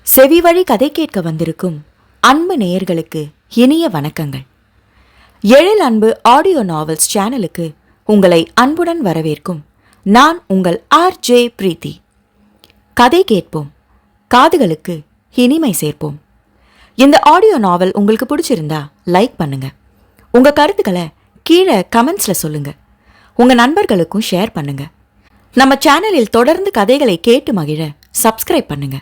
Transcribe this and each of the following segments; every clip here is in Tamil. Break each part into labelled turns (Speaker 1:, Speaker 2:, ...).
Speaker 1: செவிவழி கதை கேட்க வந்திருக்கும் அன்பு நேயர்களுக்கு இனிய வணக்கங்கள். எழில் அன்பு ஆடியோ நாவல்ஸ் சேனலுக்கு உங்களை அன்புடன் வரவேற்கும் நான் உங்கள் RJ பிரீத்தி. கதை கேட்போம், காதுகளுக்கு இனிமை சேர்ப்போம். இந்த ஆடியோ நாவல் உங்களுக்கு பிடிச்சிருந்தா லைக் பண்ணுங்க. உங்க கருத்துக்களை கீழே கமெண்ட்ஸ்ல சொல்லுங்க. உங்க நண்பர்களுக்கும் ஷேர் பண்ணுங்க. நம்ம சேனலில் தொடர்ந்து கதைகளை கேட்டு மகிழ சப்ஸ்கிரைப் பண்ணுங்க.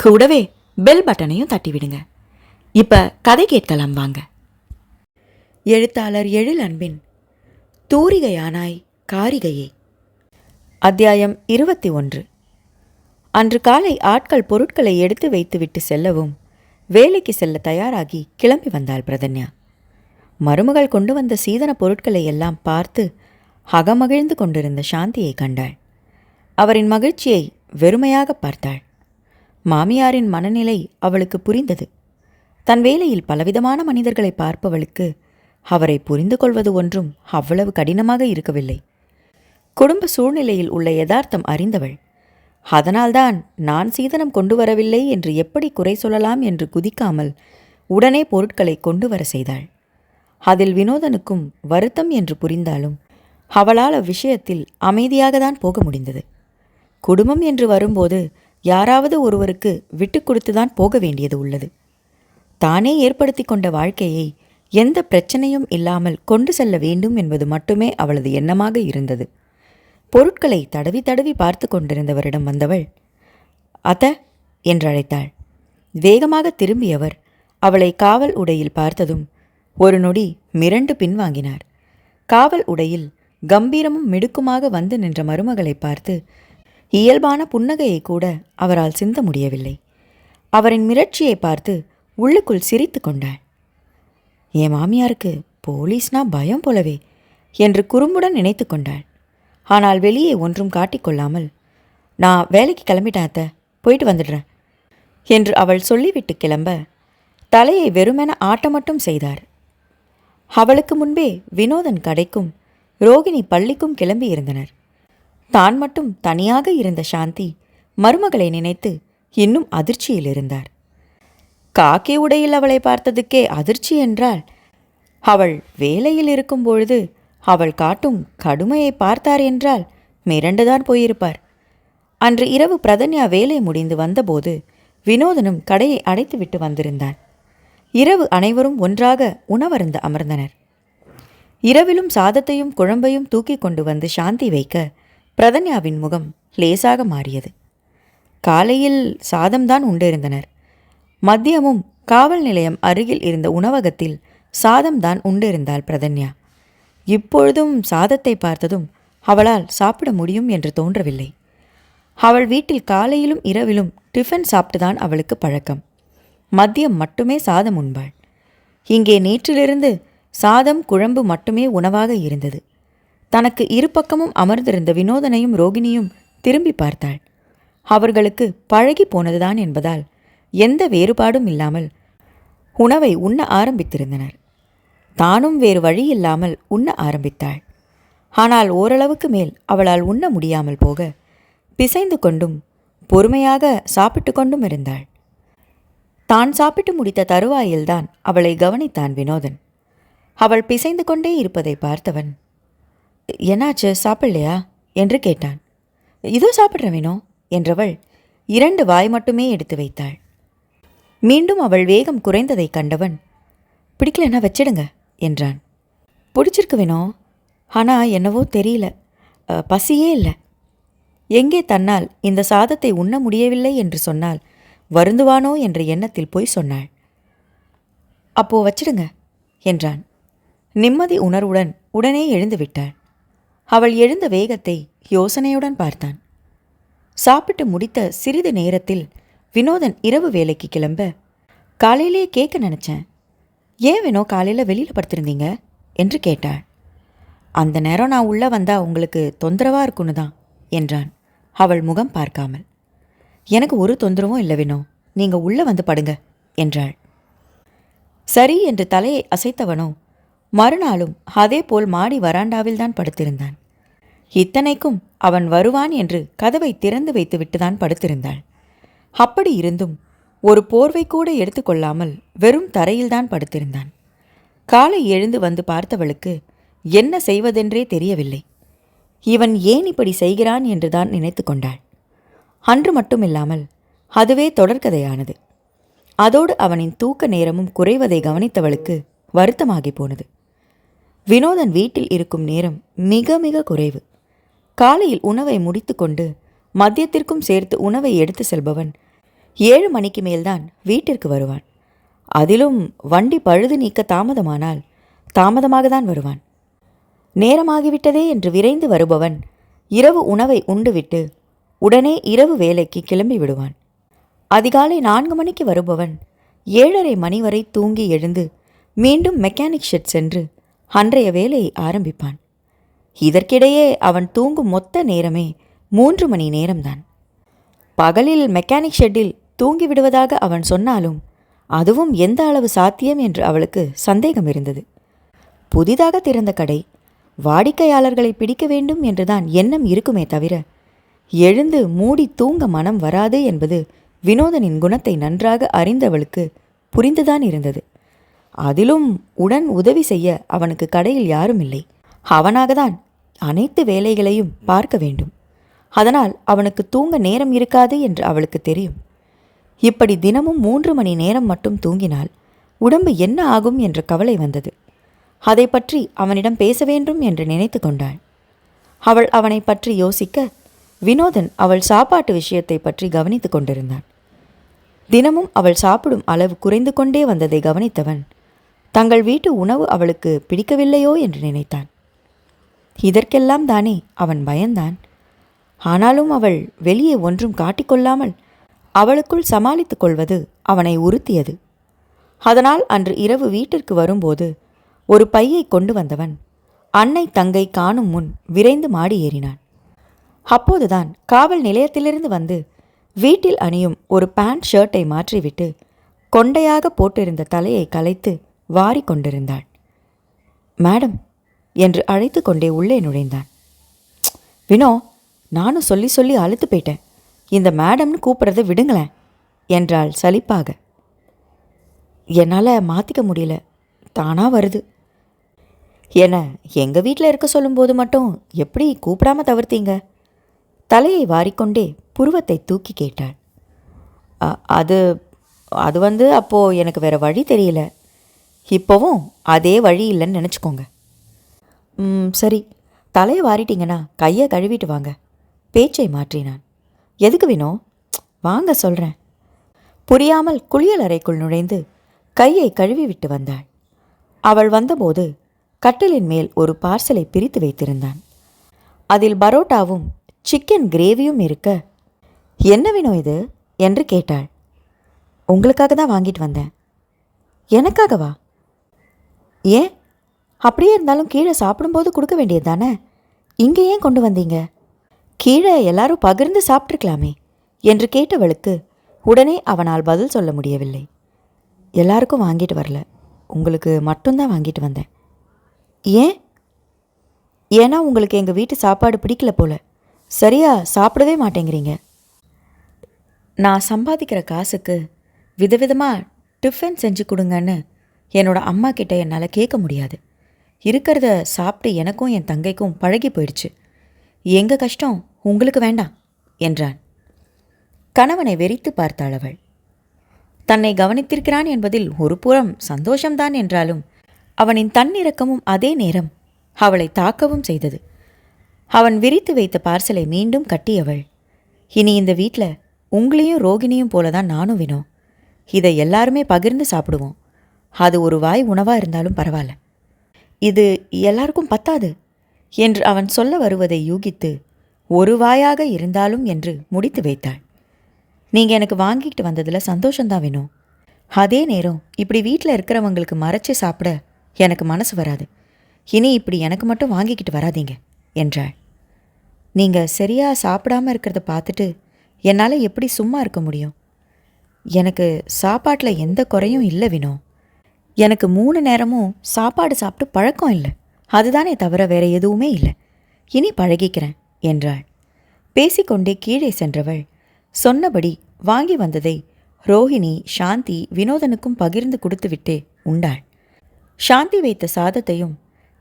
Speaker 1: கூடவே பெல் பட்டனையும் தட்டிவிடுங்க. இப்ப கதை கேட்கலாம் வாங்க. எழுத்தாளர் எழில் அன்பின் தூரிகையானாய் காரிகையே. அத்தியாயம் 21. அன்று காலை ஆட்கள் பொருட்களை எடுத்து வைத்துவிட்டு செல்லவும் வேலைக்கு செல்ல தயாராகி கிளம்பி வந்தாள் பிரதன்யா. மருமகள் கொண்டு வந்த சீதன பொருட்களை எல்லாம் பார்த்து அகமகிழ்ந்து கொண்டிருந்த சாந்தியை கண்டாள். அவரின் மகிழ்ச்சியை வெறுமையாக பார்த்தாள். மாமியாரின் மனநிலை அவளுக்கு புரிந்தது. தன் வேலையில் பலவிதமான மனிதர்களை பார்ப்பவளுக்கு அவரை புரிந்து கொள்வது ஒன்றும் அவ்வளவு கடினமாக இருக்கவில்லை. குடும்ப சூழ்நிலையில் உள்ள யதார்த்தம் அறிந்தவள். அதனால்தான் நான் சீதனம் கொண்டு வரவில்லை என்று எப்படி குறை சொல்லலாம் என்று குதிக்காமல் உடனே பொருட்களை கொண்டு வர செய்தாள். அதில் வினோதனுக்கும் வருத்தம் என்று புரிந்தாலும் அவளால் அவ்விஷயத்தில் அமைதியாகத்தான் போக முடிந்தது. குடும்பம் என்று வரும்போது யாராவது ஒருவருக்கு விட்டு கொடுத்துதான் போக வேண்டியது உள்ளது. தானே ஏற்படுத்தி கொண்ட வாழ்க்கையை எந்த பிரச்சனையும் இல்லாமல் கொண்டு செல்ல வேண்டும் என்பது மட்டுமே அவளது எண்ணமாக இருந்தது. பொருட்களை தடவி தடவி பார்த்து கொண்டிருந்தவரிடம் வந்தவள் அத்த என்றழைத்தாள். வேகமாக திரும்பியவர் அவளை காவல் உடையில் பார்த்ததும் ஒரு நொடி மிரண்டு பின்வாங்கினார். காவல் உடையில் கம்பீரமும் மிடுக்குமாக வந்து நின்ற மருமகளை பார்த்து இயல்பான புன்னகையை கூட அவரால் சிந்த முடியவில்லை. அவரின் மிரட்சியை பார்த்து உள்ளுக்குள் சிரித்து கொண்டாள். என் மாமியாருக்கு போலீஸ்னா பயம் போலவே என்று குறும்புடன் நினைத்து கொண்டாள். ஆனால் வெளியே ஒன்றும் காட்டிக்கொள்ளாமல் நான் வேலைக்கு கிளம்பிட்டேன் அத்தை, போயிட்டு வந்துடுறேன் என்று அவள் சொல்லிவிட்டு கிளம்ப தலையை வெறுமென ஆட்ட மட்டும் செய்தார். அவளுக்கு முன்பே வினோதன் கடைக்கும் ரோகிணி பள்ளிக்கும் கிளம்பி இருந்தனர். தான் மட்டும் தனியாக இருந்த சாந்தி மருமகளை நினைத்து இன்னும் அதிர்ச்சியில் இருந்தார். காக்கி உடையில் அவளை பார்த்ததுக்கே அதிர்ச்சி என்றால் அவள் வேலையில் இருக்கும் பொழுது அவள் காட்டும் கடுமையை பார்த்தார் என்றால் மிரண்டுதான் போயிருப்பார். அன்று இரவு பிரதன்யா வேலை முடிந்து வந்தபோது வினோதனும் கடையை அடைத்துவிட்டு வந்திருந்தான். இரவு அனைவரும் ஒன்றாக உணவருந்த அமர்ந்தனர். இரவிலும் சாதத்தையும் குழம்பையும் தூக்கி கொண்டு வந்து சாந்தி வைக்க பிரதன்யாவின் முகம் லேசாக மாறியது. காலையில் சாதம்தான் உண்டிருந்தனர். மதியமும் காவல் நிலையம் அருகில் இருந்த உணவகத்தில் சாதம்தான் உண்டிருந்தாள் பிரதன்யா. இப்பொழுதும் சாதத்தை பார்த்ததும் அவளால் சாப்பிட முடியும் என்று தோன்றவில்லை. அவள் வீட்டில் காலையிலும் இரவிலும் டிஃபன் சாப்பிட்டுதான் அவளுக்கு பழக்கம். மதியம் மட்டுமே சாதம் உண்பாள். இங்கே நேற்றிலிருந்து சாதம் குழம்பு மட்டுமே உணவாக இருந்தது. தனக்கு இரு பக்கமும் அமர்ந்திருந்த வினோதனையும் ரோகிணியும் திரும்பி பார்த்தாள். அவர்களுக்கு பழகி போனதுதான் என்பதால் எந்த வேறுபாடும் இல்லாமல் உணவை உண்ண ஆரம்பித்திருந்தனர். தானும் வேறு வழி இல்லாமல் உண்ண ஆரம்பித்தாள். ஆனால் ஓரளவுக்கு மேல் அவளால் உண்ண முடியாமல் போக பிசைந்து கொண்டும் பொறுமையாக சாப்பிட்டு கொண்டும் இருந்தாள். தான் சாப்பிட்டு முடித்த தருவாயில்தான் அவளை கவனித்தான் வினோதன். அவள் பிசைந்து கொண்டே இருப்பதை பார்த்தவன் என்னாச்சு, சாப்பிடலையா என்று கேட்டான். இதோ சாப்பிட்ற வேணோ என்றவள் 2 வாய் மட்டுமே எடுத்து வைத்தாள். மீண்டும் அவள் வேகம் குறைந்ததை கண்டவன் பிடிக்கலன்னா வச்சிடுங்க என்றான். பிடிச்சிருக்கு வேணோ, ஆனால் என்னவோ தெரியல, பசியே இல்லை. எங்கே தன்னால் இந்த சாதத்தை உண்ண முடியவில்லை என்று சொன்னால் வருந்துவானோ என்ற எண்ணத்தில் போய் சொன்னாள். அப்போ வச்சிடுங்க என்றான். நிம்மதி உணர்வுடன் உடனே எழுந்து விட்டாள். அவள் எழுந்த வேகத்தை யோசனையுடன் பார்த்தான். சாப்பிட்டு முடித்த சிறிது நேரத்தில் வினோதன் இரவு வேலைக்கு கிளம்ப காலையிலே கேட்க நினச்சேன், ஏன் வேணோ காலையில் வெளியில் படுத்திருந்தீங்க என்று கேட்டாள். அந்த நேரம் நான் உள்ளே வந்தால் உங்களுக்கு தொந்தரவாக இருக்குன்னு தான் என்றான் அவள் முகம் பார்க்காமல். எனக்கு ஒரு தொந்தரவும் இல்லை வேணோ, நீங்கள் உள்ளே வந்து படுங்க என்றாள். சரி என்று தலையை அசைத்தவனோ மறுநாளும் அதேபோல் மாடி வராண்டாவில்தான் படுத்திருந்தான். இத்தனைக்கும் அவன் வருவான் என்று கதவை திறந்து வைத்துவிட்டுதான் படுத்திருந்தாள். அப்படி இருந்தும் ஒரு போர்வை கூட எடுத்துக்கொள்ளாமல் வெறும் தரையில்தான் படுத்திருந்தான். காலை எழுந்து வந்து பார்த்தவளுக்கு என்ன செய்வதென்றே தெரியவில்லை. இவன் ஏன் இப்படி செய்கிறான் என்றுதான் நினைத்து கொண்டாள். அன்று மட்டுமில்லாமல் அதுவே தொடர்கதையானது. அதோடு அவனின் தூக்க நேரமும் குறைவதை கவனித்தவளுக்கு வருத்தமாகி போனது. வினோதன் வீட்டில் இருக்கும் நேரம் மிக மிக குறைவு. காலையில் உணவை முடித்து கொண்டு மதியத்திற்கும் சேர்த்து உணவை எடுத்து செல்பவன் 7 மணிக்கு மேல்தான் வீட்டிற்கு வருவான். அதிலும் வண்டி பழுது நீக்க தாமதமானால் தாமதமாக தான் வருவான். நேரமாகிவிட்டதே என்று விரைந்து வருபவன் இரவு உணவை உண்டுவிட்டு உடனே இரவு வேலைக்கு கிளம்பி விடுவான். அதிகாலை 4 மணிக்கு வருபவன் 7:30 மணி வரை தூங்கி எழுந்து மீண்டும் மெக்கானிக் ஷெட் சென்று அன்றைய வேலையை ஆரம்பிப்பான். இதற்கிடையே அவன் தூங்கும் மொத்த நேரமே 3 மணி நேரம்தான். பகலில் மெக்கானிக் ஷெட்டில் தூங்கி விடுவதாக அவன் சொன்னாலும் அதுவும் எந்த அளவு சாத்தியம் என்று அவளுக்கு சந்தேகம் இருந்தது. புதிதாக திறந்த கடை, வாடிக்கையாளர்களை பிடிக்க வேண்டும் என்றுதான் எண்ணம் இருக்குமே தவிர எழுந்து மூடி தூங்க மனம் வராது என்பது வினோதனின் குணத்தை நன்றாக அறிந்தவளுக்கு புரிந்துதான் இருந்தது. அதிலும் உடன் உதவி செய்ய அவனுக்கு கடையில் யாரும் இல்லை. அவனாகத்தான் அனைத்து வேலைகளையும் பார்க்க வேண்டும். அதனால் அவனுக்கு தூங்க நேரம் இருக்காது என்று அவளுக்கு தெரியும். இப்படி தினமும் 3 மணி நேரம் மட்டும் தூங்கினால் உடம்பு என்ன ஆகும் என்ற கவலை வந்தது. அதை பற்றி அவனிடம் பேச வேண்டும் என்று நினைத்து கொண்டாள். அவள் அவனை பற்றி யோசிக்க வினோதன் அவள் சாப்பாட்டு விஷயத்தை பற்றி கவனித்து கொண்டிருந்தான். தினமும் அவள் சாப்பிடும் அளவு குறைந்து கொண்டே வந்ததை கவனித்தவன் தங்கள் வீட்டு உணவு அவளுக்கு பிடிக்கவில்லையோ என்று நினைத்தான். இதற்கெல்லாம் தானே அவன் பயந்தான். ஆனாலும் அவள் வெளியே ஒன்றும் காட்டிக்கொள்ளாமல் அவளுக்குள் சமாளித்துக் கொள்வது அவனை உறுத்தியது. அதனால் அன்று இரவு வீட்டிற்கு வரும்போது ஒரு பையை கொண்டு வந்தவன் அன்னை தங்கை காணும் முன் விரைந்து மாடி ஏறினான். அப்போதுதான் காவல் நிலையத்திலிருந்து வந்து வீட்டில் அணியும் ஒரு பேண்ட் ஷர்ட்டை மாற்றிவிட்டு கொண்டையாக போட்டிருந்த தலையை கலைத்து வாரி கொண்டிருந்தாள். மேடம் என்று அழைத்து கொண்டே உள்ளே நுழைந்தான். வினோ, நானும் சொல்லி சொல்லி அழுத்து போயிட்டேன். இந்த மேடம்னு கூப்பிட்றதை விடுங்களேன் என்றாள் சலிப்பாக. என்னால் மாற்றிக்க முடியல, தானாக வருது. என எங்கள் வீட்டில் இருக்க சொல்லும்போது மட்டும் எப்படி கூப்பிடாம தவிர்த்தீங்க? தலையை வாரிக்கொண்டே புருவத்தை தூக்கி கேட்டாள். அது அது வந்து அப்போது எனக்கு வேறு வழி தெரியல. இப்போவும் அதே வழி இல்லைன்னு நினச்சிக்கோங்க. சரி, தலையை வாரிட்டிங்கன்னா கையை கழுவிட்டு வாங்க. பேச்சை மாற்றினான். எதுக்கு வினோ? வாங்க சொல்கிறேன். புரியாமல் குளியல் அறைக்குள் நுழைந்து கையை கழுவி விட்டு வந்தாள். அவள் வந்தபோது கட்டிலின் மேல் ஒரு பார்சலை பிரித்து வைத்திருந்தான். அதில் பரோட்டாவும் சிக்கன் கிரேவியும் இருக்க, என்ன வினோ இது என்று கேட்டாள். உங்களுக்காக தான் வாங்கிட்டு வந்தேன். எனக்காகவா? ஏன்? அப்படியே இருந்தாலும் கீழே சாப்பிடும்போது கொடுக்க வேண்டியது தானே, இங்கே ஏன் கொண்டு வந்தீங்க? கீழே எல்லாரும் பகிர்ந்து சாப்பிட்ருக்கலாமே என்று கேட்டவளுக்கு உடனே அவனால் பதில் சொல்ல முடியவில்லை. எல்லாருக்கும் வாங்கிட்டு வரல, உங்களுக்கு மட்டும்தான் வாங்கிட்டு வந்தேன். ஏன்? ஏன்னா உங்களுக்கு எங்கள் வீட்டு சாப்பாடு பிடிக்கல போல, சரியா சாப்பிடவே மாட்டேங்கிறீங்க. நான் சம்பாதிக்கிற காசுக்கு விதவிதமாக டிஃபன் செஞ்சு கொடுங்கன்னு என்னோட அம்மா கிட்ட என்னால் கேட்க முடியாது. இருக்கிறத சாப்பிட்டு எனக்கும் என் தங்கைக்கும் பழகி போயிடுச்சு. எங்கள் கஷ்டம் உங்களுக்கு வேண்டாம் என்றான். கணவனை வெறித்து பார்த்தாள் அவள். தன்னை கவனித்திருக்கிறான் என்பதில் ஒரு புறம் சந்தோஷம்தான் என்றாலும் அவனின் தன்னிறக்கமும் அதே நேரம் அவளை தாக்கவும் செய்தது. அவன் விரித்து வைத்த பார்சலை மீண்டும் கட்டியவள், இனி இந்த வீட்டில் உங்களையும் ரோகிணியும் போலதான் நானும் வினோ. இதை எல்லாருமே பகிர்ந்து சாப்பிடுவோம். அது ஒரு வாய் உணவாக இருந்தாலும் பரவாயில்ல. இது எல்லாருக்கும் பத்தாது என்று அவன் சொல்ல வருவதை யூகித்து ஒரு வாயாக இருந்தாலும் என்று முடித்து வைத்தாள். நீங்கள் எனக்கு வாங்கிட்டு வந்ததில் சந்தோஷந்தான் வேணும். அதே நேரம் இப்படி வீட்டில் இருக்கிறவங்களுக்கு மறைச்சி சாப்பிட எனக்கு மனசு வராது. இனி இப்படி எனக்கு மட்டும் வாங்கிக்கிட்டு வராதீங்க என்றாள். நீங்கள் சரியாக சாப்பிடாமல் இருக்கிறத பார்த்துட்டு என்னால் எப்படி சும்மா இருக்க முடியும்? எனக்கு சாப்பாட்டில் எந்த குறையும் இல்லை வினோ. எனக்கு 3 நேரமும் சாப்பாடு சாப்பிட்டு பழக்கம் இல்லை, அதுதானே தவிர வேற எதுவுமே இல்லை. இனி பழகிக்கிறேன் என்றாள். பேசிக்கொண்டே கீழே சென்றவள் சொன்னபடி வாங்கி வந்ததை ரோஹிணி சாந்தி வினோதனுக்கும் பகிர்ந்து கொடுத்துவிட்டே உண்டாள். சாந்தி வைத்த சாதத்தையும்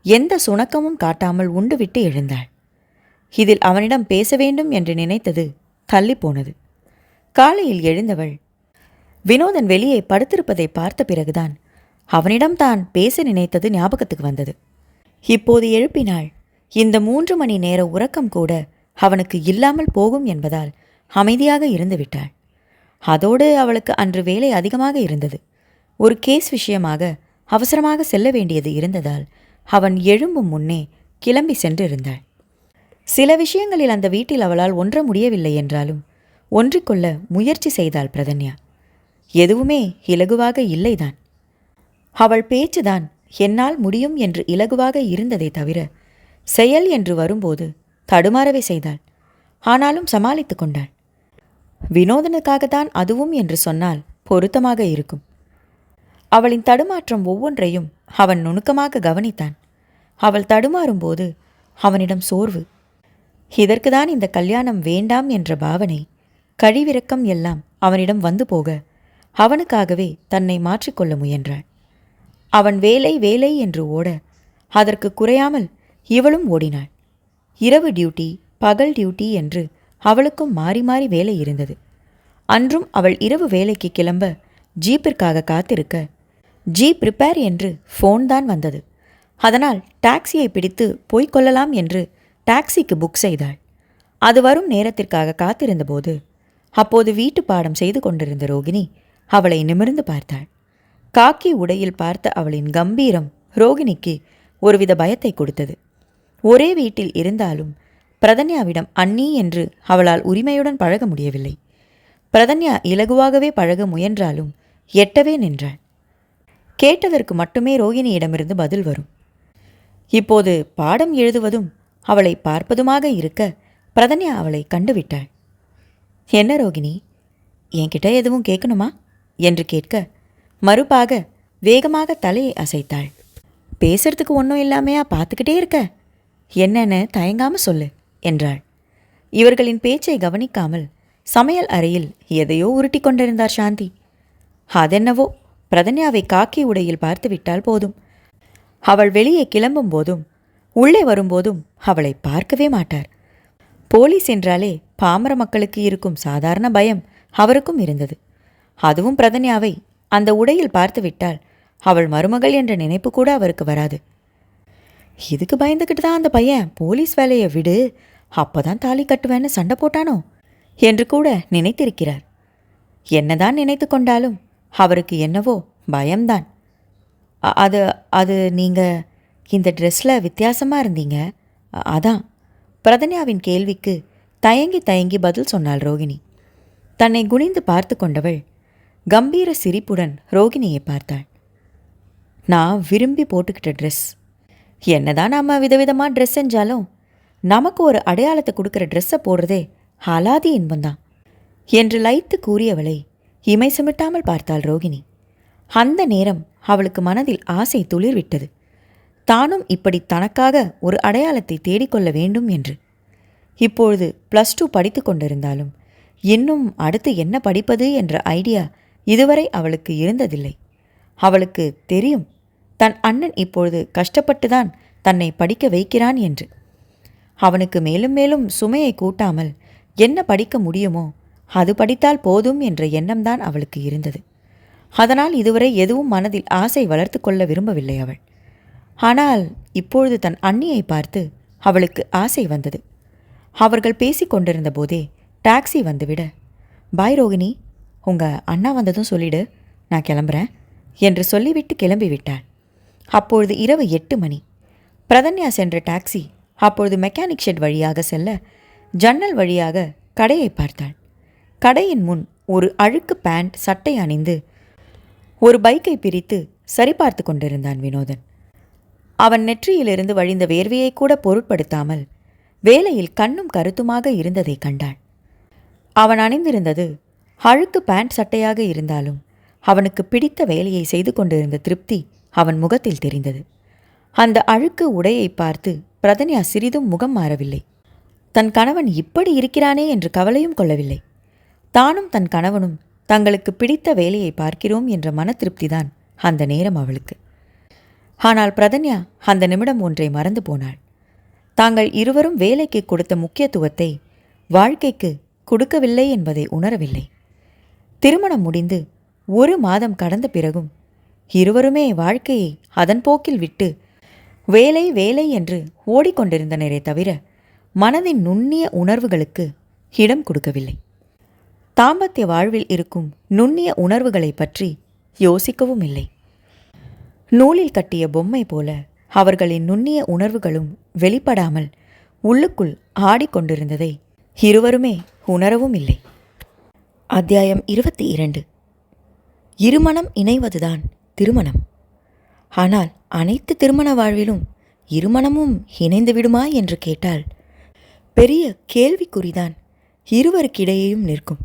Speaker 1: எந்த சுணக்கமும் காட்டாமல் உண்டுவிட்டு எழுந்தாள். இதில் அவனிடம் பேச வேண்டும் என்று நினைத்தது தள்ளி போனது. காலையில் எழுந்தவள் வினோதன் வெளியே படுத்திருப்பதை பார்த்த பிறகுதான் அவனிடம் தான் பேச நினைத்தது ஞாபகத்துக்கு வந்தது. இப்போது எழுப்பினாள். இந்த 3 மணி நேர உறக்கம் கூட அவனுக்கு இல்லாமல் போகும் என்பதால் அமைதியாக இருந்து விட்டாள். அதோடு அவளுக்கு அன்று வேலை அதிகமாக இருந்தது. ஒரு கேஸ் விஷயமாக அவசரமாக செல்ல வேண்டியது இருந்ததால் அவன் எழும்பும் முன்னே கிளம்பி சென்றிருந்தாள். சில விஷயங்களில் அந்த வீட்டில் அவளால் ஒன்ற முடியவில்லை என்றாலும் ஒன்றிக்கொள்ள முயற்சி செய்தாள் பிரதன்யா. எதுவுமே இலகுவாக இல்லைதான். அவள் பேச்சுதான் என்னால் முடியும் என்று இலகுவாக இருந்ததை தவிர செயல் என்று வரும்போது தடுமாறவே செய்தாள். ஆனாலும் சமாளித்து கொண்டாள். வினோதனுக்காகத்தான் அதுவும் என்று சொன்னால் பொருத்தமாக இருக்கும். அவளின் தடுமாற்றம் ஒவ்வொன்றையும் அவன் நுணுக்கமாக கவனித்தான். அவள் தடுமாறும்போது அவனிடம் சோர்வு. இதற்குதான் இந்த கல்யாணம் வேண்டாம் என்ற பாவனை, கழிவிறக்கம் எல்லாம் அவனிடம் வந்து போக அவனுக்காகவே தன்னை மாற்றிக்கொள்ள முயன்றாள். அவன் வேலை வேலை என்று ஓட அதற்கு குறையாமல் இவளும் ஓடினாள். இரவு டியூட்டி, பகல் டியூட்டி என்று அவளுக்கும் மாறி மாறி வேலை இருந்தது. அன்றும் அவள் இரவு வேலைக்கு கிளம்ப ஜீப்பிற்காக காத்திருக்க ஜீப் ரிப்பேர் என்று ஃபோன் தான் வந்தது. அதனால் டாக்ஸியை பிடித்து போய்கொள்ளலாம் என்று டாக்ஸிக்கு புக் செய்தாள். அது வரும் நேரத்திற்காக காத்திருந்தபோது அப்போது வீட்டு பாடம் செய்து கொண்டிருந்த ரோகிணி அவளை நிமிர்ந்து பார்த்தாள். காக்கி உடையில் பார்த்த அவளின் கம்பீரம் ரோகிணிக்கு ஒருவித பயத்தை கொடுத்தது. ஒரே வீட்டில் இருந்தாலும் பிரதன்யாவிடம் அண்ணி என்று அவளால் உரிமையுடன் பழக முடியவில்லை. பிரதன்யா இலகுவாகவே பழக முயன்றாலும் எட்டவே நின்றாள். கேட்டதற்கு மட்டுமே ரோகிணியிடமிருந்து பதில் வரும். இப்போது பாடம் எழுதுவதும் அவளை பார்ப்பதுமாக இருக்க பிரதன்யா அவளை கண்டுவிட்டாள். என்ன ரோகிணி, என்கிட்ட எதுவும் கேட்கணுமா என்று கேட்க மறுப்பாக வேகமாக தலையை அசைத்தாள். பேசுறதுக்கு ஒன்றும் இல்லாமையா பார்த்துக்கிட்டே இருக்க, என்னன்னு தயங்காம சொல்லு என்றாள். இவர்களின் பேச்சை கவனிக்காமல் சமையல் அறையில் எதையோ உருட்டி கொண்டிருந்தார் சாந்தி. அதென்னவோ பிரதன்யாவை காக்கி உடையில் பார்த்துவிட்டால் போதும். அவள் வெளியே கிளம்பும் போதும் உள்ளே வரும்போதும் அவளை பார்க்கவே மாட்டார். போலீஸ் என்றாலே பாமர மக்களுக்கு இருக்கும் சாதாரண பயம் அவருக்கும் இருந்தது. அதுவும் பிரதன்யாவை அந்த உடையில் பார்த்துவிட்டால் அவள் மருமகள் என்ற நினைப்பு கூட அவருக்கு வராது. இதுக்கு பயந்துக்கிட்டு தான் அந்த பையன் போலீஸ் வேலையை விடு, அப்போதான் தாலி கட்டுவேன்னு சண்டை போட்டானோ என்று கூட நினைத்திருக்கிறார். என்னதான் நினைத்து கொண்டாலும் அவருக்கு என்னவோ பயம்தான். அது அது நீங்கள் இந்த ட்ரெஸ்ஸில் வித்தியாசமாக இருந்தீங்க, அதான். பிரதன்யாவின் கேள்விக்கு தயங்கி தயங்கி பதில் சொன்னாள் ரோகிணி. தன்னை குனிந்து பார்த்து கொண்டவள் கம்பீர சிரிப்புடன் ரோகிணியை பார்த்தாள். நான் விரும்பி போட்டுக்கிட்ட ட்ரெஸ். என்னதான் நம்ம விதவிதமாக ட்ரெஸ் செஞ்சாலும் நமக்கு ஒரு அடையாளத்தை கொடுக்குற ட்ரெஸ்ஸை போடுறதே அலாதி இன்பந்தான் என்று லைத்து கூறியவளை இமை சிமிட்டாமல் பார்த்தாள் ரோகிணி. அந்த நேரம் அவளுக்கு மனதில் ஆசை துளிர்விட்டது. தானும் இப்படி தனக்காக ஒரு அடையாளத்தை தேடிக்கொள்ள வேண்டும் என்று. இப்பொழுது +2 படித்து கொண்டிருந்தாலும் இன்னும் அடுத்து என்ன படிப்பது என்ற ஐடியா இதுவரை அவளுக்கு இருந்ததில்லை. அவளுக்கு தெரியும் தன் அண்ணன் இப்பொழுது கஷ்டப்பட்டுதான் தன்னை படிக்க வைக்கிறான் என்று. அவனுக்கு மேலும் மேலும் சுமையை கூட்டாமல் என்ன படிக்க முடியுமோ அது படித்தால் போதும் என்ற எண்ணம்தான் அவளுக்கு இருந்தது. அதனால் இதுவரை எதுவும் மனதில் ஆசை வளர்த்து கொள்ள விரும்பவில்லை அவள். ஆனால் இப்பொழுது தன் அண்ணியை பார்த்து அவளுக்கு ஆசை வந்தது. அவர்கள் பேசிக் கொண்டிருந்த போதே டாக்ஸி வந்துவிட, பாய் ரோகிணி, உங்கள் அண்ணா வந்ததும் சொல்லிடு, நான் கிளம்புறேன் என்று சொல்லிவிட்டு கிளம்பிவிட்டாள். அப்பொழுது இரவு 8 மணி. பிரதன்யா சென்ற டாக்ஸி அப்பொழுது மெக்கானிக் ஷெட் வழியாக செல்ல ஜன்னல் வழியாக கடையை பார்த்தாள். கடையின் முன் ஒரு அழுக்கு பேண்ட் சட்டை அணிந்து ஒரு பைக்கை பிரித்து சரிபார்த்து கொண்டிருந்தான் வினோதன். அவன் நெற்றியிலிருந்து வழிந்த வேர்வையை கூட பொருட்படுத்தாமல் வேலையில் கண்ணும் கருத்துமாக இருந்ததை கண்டாள். அவன் அணிந்திருந்தது அழுக்கு பேண்ட் சட்டையாக இருந்தாலும் அவனுக்கு பிடித்த வேலையை செய்து கொண்டிருந்த திருப்தி அவன் முகத்தில் தெரிந்தது. அந்த அழுக்கு உடையை பார்த்து பிரதன்யா சிறிதும் முகம் மாறவில்லை. தன் கணவன் இப்படி இருக்கிறானே என்று கவலையும் கொள்ளவில்லை. தானும் தன் கணவனும் தங்களுக்கு பிடித்த வேலையை பார்க்கிறோம் என்ற மன திருப்திதான் அந்த நேரம் அவளுக்கு. ஆனால் பிரதன்யா அந்த நிமிடம் ஒன்றை மறந்து போனாள். தாங்கள் இருவரும் வேலைக்கு கொடுத்த முக்கியத்துவத்தை வாழ்க்கைக்கு கொடுக்கவில்லை என்பதை உணரவில்லை. திருமணம் முடிந்து 1 மாதம் கடந்த பிறகும் இருவருமே வாழ்க்கையை அதன் போக்கில் விட்டு வேலை வேலை என்று ஓடிக்கொண்டிருந்தனரே தவிர மனதின் நுண்ணிய உணர்வுகளுக்கு இடம் கொடுக்கவில்லை. தாம்பத்திய வாழ்வில் இருக்கும் நுண்ணிய உணர்வுகளை பற்றி யோசிக்கவும் இல்லை. நூலில் கட்டிய பொம்மை போல அவர்களின் நுண்ணிய உணர்வுகளும் வெளிப்படாமல் உள்ளுக்குள் ஆடிக்கொண்டிருந்ததை இருவருமே உணரவும் இல்லை. அத்தியாயம் 22. இருமனம் இணைவதுதான் திருமணம். ஆனால் அனைத்து திருமண வாழ்விலும் இருமனமும் இணைந்து விடுமா என்று கேட்டால் பெரிய கேள்விக்குறிதான் இருவருக்கிடையேயும் நிற்கும்.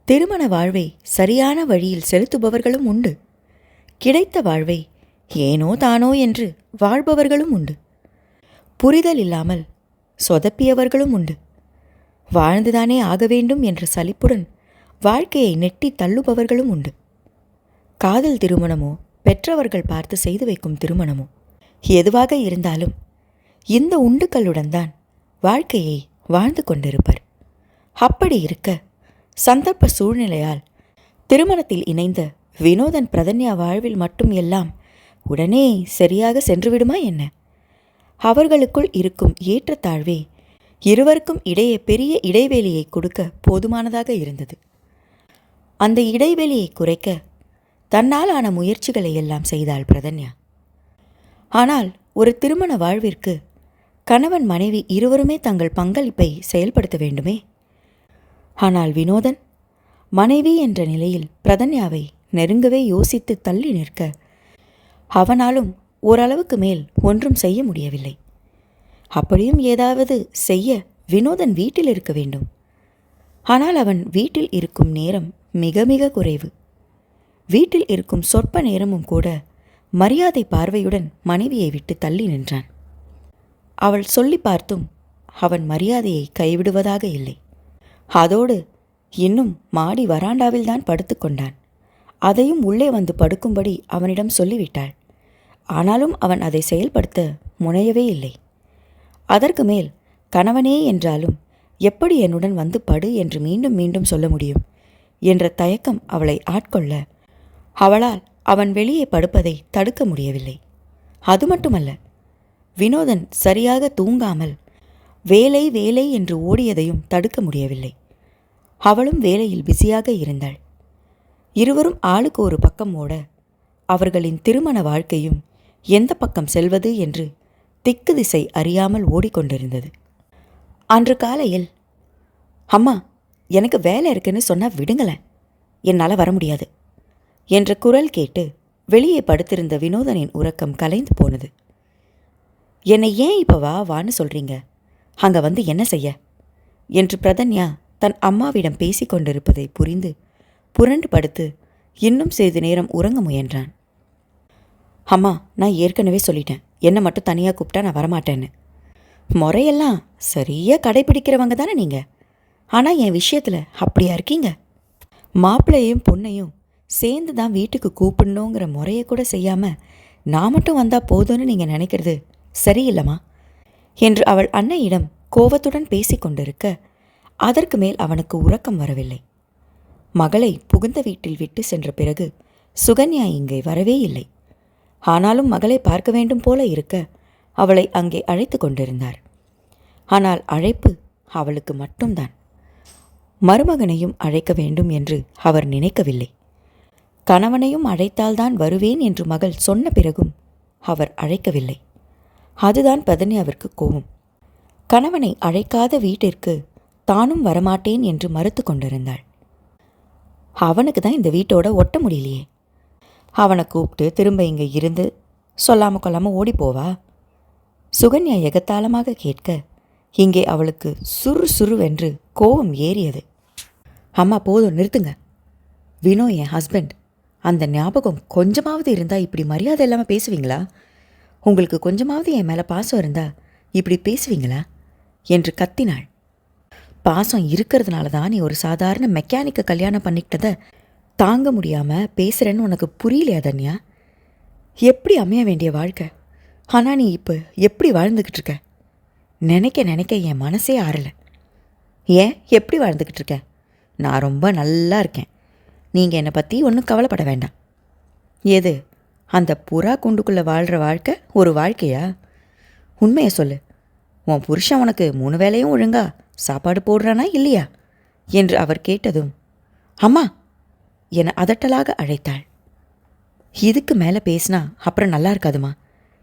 Speaker 1: திருமண வாழ்வை சரியான வழியில் செலுத்துபவர்களும் உண்டு. கிடைத்த வாழ்வை ஏனோ தானோ என்று வாழ்பவர்களும் உண்டு. புரிதல் இல்லாமல் சொதப்பியவர்களும் உண்டு. வாழ்ந்துதானே ஆக வேண்டும் என்ற சலிப்புடன் வாழ்க்கையை நெட்டி தள்ளுபவர்களும் உண்டு. காதல் திருமணமோ பெற்றவர்கள் பார்த்து செய்து வைக்கும் திருமணமோ எதுவாக இருந்தாலும் இந்த உண்டுக்களுடன் தான் வாழ்க்கையை வாழ்ந்து கொண்டிருப்பர். அப்படி இருக்க சந்தர்ப்ப சூழ்நிலையால் திருமணத்தில் இணைந்த வினோதன் பிரதன்யா வாழ்வில் மட்டும் எல்லாம் உடனே சரியாக சென்றுவிடுமா என்ன? அவர்களுக்குள் இருக்கும் ஏற்றத்தாழ்வே இருவருக்கும் இடையே பெரிய இடைவெளியை கொடுக்க போதுமானதாக இருந்தது. அந்த இடைவெளியை குறைக்க தன்னால் ஆன முயற்சிகளை எல்லாம் செய்தாள் பிரதன்யா. ஆனால் ஒரு திருமண வாழ்விற்கு கணவன் மனைவி இருவருமே தங்கள் பங்களிப்பை செயல்படுத்த வேண்டுமே. ஆனால் வினோதன் மனைவி என்ற நிலையில் பிரதன்யாவை நெருங்கவே யோசித்து தள்ளி நிற்க அவனாலும் ஓரளவுக்கு மேல் ஒன்றும் செய்ய முடியவில்லை. அப்படியும் ஏதாவது செய்ய வினோதன் வீட்டில் இருக்க வேண்டும். ஆனால் அவன் வீட்டில் இருக்கும் நேரம் மிக மிக குறைவு. வீட்டில் இருக்கும் சொற்ப நேரமும் கூட மரியாதை பார்வையுடன் மனைவியை விட்டு தள்ளி நின்றான். அவள் சொல்லி பார்த்தும் அவன் மரியாதையை கைவிடுவதாக இல்லை. அதோடு இன்னும் மாடி வராண்டாவில்தான் படுத்து கொண்டான். அதையும் உள்ளே வந்து படுக்கும்படி அவனிடம் சொல்லிவிட்டாள். ஆனாலும் அவன் அதை செயல்படுத்த முனையவே இல்லை. அதற்கு மேல் கணவனே என்றாலும் எப்படி என்னுடன் வந்து படு என்று மீண்டும் மீண்டும் சொல்ல முடியும் என்ற தயக்கம் அவளை ஆட்கொள்ள அவளால் அவன் வெளியே படுப்பதை தடுக்க முடியவில்லை. அது மட்டுமல்ல, வினோதன் சரியாக தூங்காமல் வேலை வேலை என்று ஓடியதையும் தடுக்க முடியவில்லை. அவளும் வேலையில் பிஸியாக இருந்தாள். இருவரும் ஆளுக்கு ஒரு பக்கம் ஓட அவர்களின் திருமண வாழ்க்கையும் எந்த பக்கம் செல்வது என்று திக்கு திசை அறியாமல் ஓடிக்கொண்டிருந்தது. அன்று காலையில், அம்மா எனக்கு வேலை இருக்குன்னு சொன்னால் விடுங்களேன், என்னால் வர முடியாது என்ற குரல் கேட்டு வெளியே படுத்திருந்த வினோதனின் உறக்கம் கலைந்து போனது. என்னை ஏன் இப்போ வான்னு சொல்கிறீங்க? அங்கே வந்து என்ன செய்ய என்று பிரதன்யா தன் அம்மாவிடம் பேசி கொண்டிருப்பதை புரிந்து புரண்டு படுத்து இன்னும் சிறிது நேரம் உறங்க முயன்றான். அம்மா, நான் ஏற்கனவே சொல்லிட்டேன், என்னை மட்டும் தனியாக கூப்பிட்டா நான் வரமாட்டேன்னு. முறையெல்லாம் சரியாக கடைப்பிடிக்கிறவங்க தானே நீங்கள். ஆனால் என் விஷயத்தில் அப்படியா இருக்கீங்க? மாப்பிள்ளையும் பொண்ணையும் சேர்ந்து தான் வீட்டுக்கு கூப்பிடணுங்கிற முறையை கூட செய்யாமல் நான் மட்டும் வந்தால் போதும்னு நீங்கள் நினைக்கிறது சரியில்லைம்மா என்று அவள் அன்னையிடம் கோபத்துடன் பேசி கொண்டிருக்க அதற்கு மேல் அவனுக்கு உறக்கம் வரவில்லை. மகளை புகுந்த வீட்டில் விட்டு சென்ற பிறகு சுகன்யா இங்கே வரவே இல்லை. ஆனாலும் மகளை பார்க்க வேண்டும் போல இருக்க அவளை அங்கே அழைத்து கொண்டிருந்தார். ஆனால் அழைப்பு அவளுக்கு மட்டும்தான். மருமகனையும் அழைக்க வேண்டும் என்று அவர் நினைக்கவில்லை. கணவனையும் அழைத்தால்தான் வருவேன் என்று மகள் சொன்ன பிறகும் அவர் அழைக்கவில்லை. அதுதான் பிரதன்யாவிற்கு கோபம். கணவனை அழைக்காத வீட்டிற்கு தானும் வரமாட்டேன் என்று மறுத்து கொண்டிருந்தாள். அவனுக்கு தான் இந்த வீட்டோட ஒட்ட முடியலையே. அவனை கூப்பிட்டு திரும்ப இங்கே இருந்து சொல்லாமல் கொள்ளாமல் ஓடி போவா? சுகன்யா எகத்தாளமாக கேட்க இங்கே அவளுக்கு சுறுசுறுவென்று கோபம் ஏறியது. அம்மா போதும், நிறுத்துங்க. வினோ என் ஹஸ்பண்ட். அந்த ஞாபகம் கொஞ்சமாவது இருந்தால் இப்படி மரியாதை இல்லாமல் பேசுவீங்களா? உங்களுக்கு கொஞ்சமாவது என் மேலே பாசம் இருந்தால் இப்படி பேசுவீங்களா என்று கத்தினாள். பாசம் இருக்கிறதுனால தான் நீ ஒரு சாதாரண மெக்கானிக்கை கல்யாணம் பண்ணிக்கிட்டதை தாங்க முடியாமல் பேசுகிறேன்னு உனக்கு புரியலையா தன்யா? எப்படி அமைய வேண்டிய வாழ்க்கை, ஆனால் நீ இப்போ எப்படி வாழ்ந்துக்கிட்டு இருக்க? நினைக்க நினைக்க என் மனசே ஆறலை. ஏன் எப்படி வாழ்ந்துக்கிட்டு இருக்க? நான் ரொம்ப நல்லா இருக்கேன். நீங்கள் என்னை பற்றி ஒன்றும் கவலைப்பட வேண்டாம். எது அந்த புறா கூண்டுக்குள்ளே வாழ்கிற வாழ்க்கை ஒரு வாழ்க்கையா? உண்மையை சொல்லு. உன் புருஷன் உனக்கு 3 வேளையும் ஒழுங்கா சாப்பாடு போடுறானா இல்லையா என்று அவர் கேட்டதும், அம்மா என அதட்டலாக அழைத்தாள். இதுக்கு மேலே பேசினா அப்புறம் நல்லா இருக்காதுமா.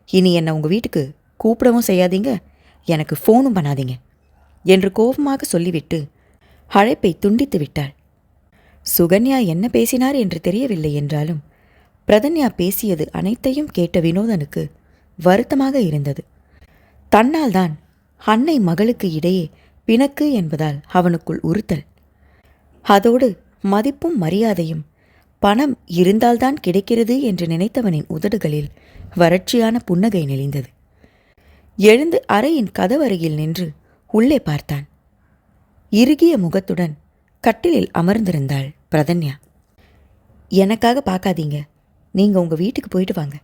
Speaker 1: இனி என்னை உங்கள் வீட்டுக்கு கூப்பிடவும் செய்யாதீங்க, எனக்கு ஃபோனும் பண்ணாதீங்க என்று கோபமாக சொல்லிவிட்டு அழைப்பை துண்டித்து விட்டாள். சுகன்யா என்ன பேசினார் என்று தெரியவில்லை என்றாலும் பிரதன்யா பேசியது அனைத்தையும் கேட்ட வினோதனுக்கு வருத்தமாக இருந்தது. தன்னால் தான் அன்னை மகளுக்கு இடையே பிணக்கு என்பதால் அவனுக்குள் உறுத்தல். அதோடு மதிப்பும் மரியாதையும் பணம் இருந்தால்தான் கிடைக்கிறது என்று நினைத்தவனின் உதடுகளில் வறட்சியான புன்னகை நெளிந்தது. எழுந்து அறையின் கதவருகில் நின்று உள்ளே பார்த்தான். இறுகிய முகத்துடன் கட்டிலில் அமர்ந்திருந்தாள் பிரதன்யா. எனக்காக பார்க்காதீங்க, நீங்க உங்க வீட்டுக்கு போயிட்டு வாங்க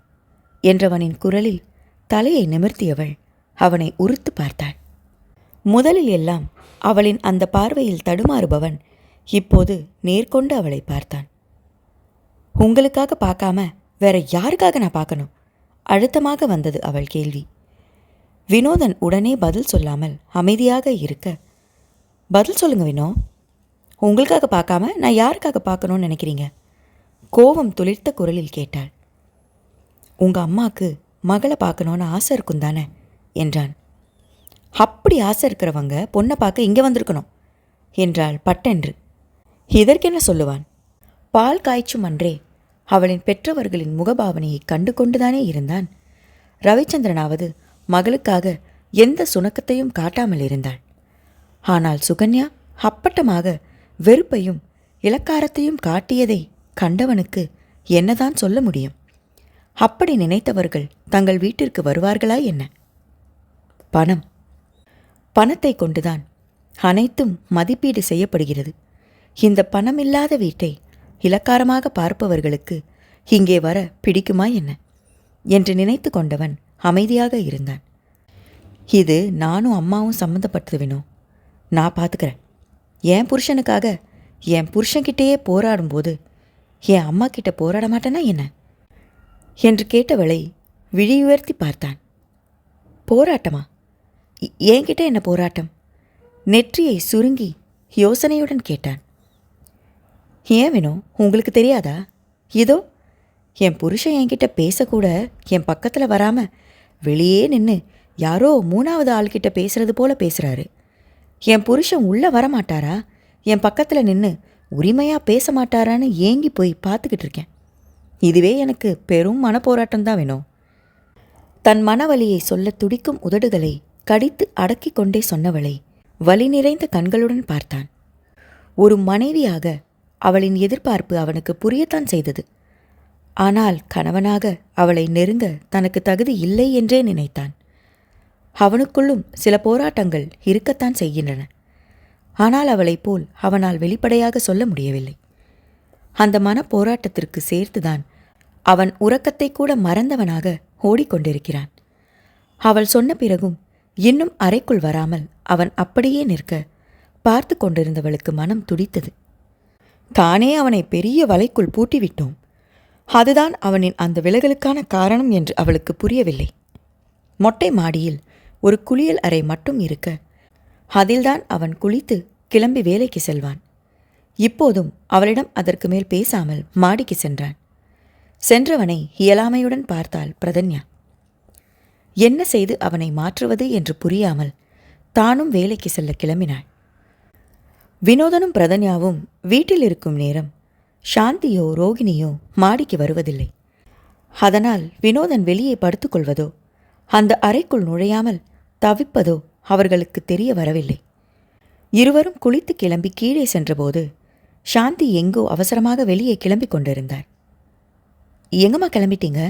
Speaker 1: என்றவனின் குரலில் தலையை நிமிர்த்தியவள் அவனை உறுத்து பார்த்தாள். முதலில் எல்லாம் அவளின் அந்த பார்வையில் தடுமாறுபவன் இப்போது நேர்கொண்டு அவளை பார்த்தான். உங்களுக்காக பார்க்காம வேற யாருக்காக நான் பார்க்கணும்? அழுத்தமாக வந்தது அவள் கேள்வி. வினோதன் உடனே பதில் சொல்லாமல் அமைதியாக இருக்க, பதில் சொல்லுங்க வினோ, உங்களுக்காக பார்க்காம நான் யாருக்காக பார்க்கணும்னு நினைக்கிறீங்க? கோபம் துளிர்த்த குரலில் கேட்டாள். உங்க அம்மாவுக்கு மகளை பார்க்கணுன்னு ஆசை இருக்கும் தானே என்றான். அப்படி ஆசை இருக்கிறவங்க பொண்ணை பார்க்க இங்கே வந்திருக்கணும் என்றாள் பட்டென்று. இதற்கென்ன சொல்லுவான்? பால் காய்ச்சும் அன்றே அவளின் பெற்றவர்களின் முகபாவனையை கண்டு கொண்டுதானே இருந்தான். ரவிச்சந்திரனாவது மகளுக்காக எந்த சுணக்கத்தையும் காட்டாமல் இருந்தாள். ஆனால் சுகன்யா அப்பட்டமாக வெறுப்பையும் இலக்காரத்தையும் காட்டியதை கண்டவனுக்கு என்னதான் சொல்ல முடியும்? அப்படி நினைத்தவர்கள் தங்கள் வீட்டிற்கு வருவார்களா என்ன? பணம், பணத்தை கொண்டுதான் அனைத்தும் மதிப்பீடு செய்யப்படுகிறது. இந்த பணமில்லாத வீட்டை இலக்காரமாக பார்ப்பவர்களுக்கு இங்கே வர பிடிக்குமா என்ன என்று நினைத்து கொண்டவன் அமைதியாக இருந்தான். இது நானும் அம்மாவும் சம்மந்தப்பட்டது வினோ, நான் பார்த்துக்கிறேன். என் புருஷனுக்காக என் புருஷன்கிட்டேயே போராடும்போது என் அம்மா கிட்ட போராட மாட்டேனா என்ன என்று கேட்டவளை விழியுயர்த்தி பார்த்தான். போராட்டமா? என்கிட்ட என்ன போராட்டம்? நெற்றியை சுருங்கி யோசனையுடன் கேட்டான். ஏன் வினோ, உங்களுக்கு தெரியாதா? இதோ என் புருஷன் என்கிட்ட பேசக்கூட என் பக்கத்தில் வராமல் வெளியே நின்று யாரோ 3வது ஆள்கிட்ட பேசுறது போல பேசுகிறாரு. என் புருஷன் உள்ளே வரமாட்டாரா, என் பக்கத்தில் நின்று உரிமையாக பேச மாட்டாரான்னு ஏங்கி போய் பார்த்துக்கிட்டு இருக்கேன். இதுவே எனக்கு பெரும் மனப்போராட்டம்தான் வேணும். தன் மனவலியை சொல்ல துடிக்கும் உதடுகளை கடித்து அடக்கி கொண்டே சொன்னவளை வலி நிறைந்த கண்களுடன் பார்த்தான். ஒரு மனைவியாக அவளின் எதிர்பார்ப்பு அவனுக்கு புரியத்தான் செய்தது. ஆனால் கணவனாக அவளை நெருங்க தனக்கு தகுதி இல்லை என்றே நினைத்தான். அவனுக்குள்ளும் சில போராட்டங்கள் இருக்கத்தான் செய்கின்றன. ஆனால் அவளைப் போல் அவனால் வெளிப்படையாக சொல்ல முடியவில்லை. அந்த மன போராட்டத்திற்கு சேர்த்துதான் அவன் உறக்கத்தை கூட மறந்தவனாக ஓடிக்கொண்டிருக்கிறான். அவள் சொன்ன பிறகும் இன்னும் அறைக்குள் வராமல் அவன் அப்படியே நிற்க பார்த்து கொண்டிருந்தவளுக்கு மனம் துடித்தது. தானே அவனை பெரிய வலைக்குள் பூட்டிவிட்டோம். அதுதான் அவனின் அந்த விலகலுக்கான காரணம் என்று அவளுக்கு புரியவில்லை. மொட்டை மாடியில் ஒரு குளியல் அறை மட்டும் இருக்க அதில்தான் அவன் குளித்து கிளம்பி வேலைக்கு செல்வான். இப்போதும் அவளிடம் அதற்கு மேல் பேசாமல் மாடிக்கு சென்றான். சென்றவனை இயலாமையுடன் பார்த்தாள் பிரதன்யா. என்ன செய்து அவனை மாற்றுவது என்று புரியாமல் தானும் வேலைக்கு செல்ல கிளம்பினாள். வினோதனும் பிரதன்யாவும் வீட்டில் இருக்கும் நேரம் சாந்தியோ ரோகிணியோ மாடிக்கு வருவதில்லை. அதனால் வினோதன் வெளியே படுத்துக்கொள்வதோ அந்த அறைக்குள் நுழையாமல் தவிப்பதோ அவர்களுக்கு தெரிய வரவில்லை. இருவரும் குளித்து கிளம்பி கீழே சென்றபோது சாந்தி எங்கோ அவசரமாக வெளியே கிளம்பி கொண்டிருந்தார். எங்கம்மா கிளம்பிட்டீங்க?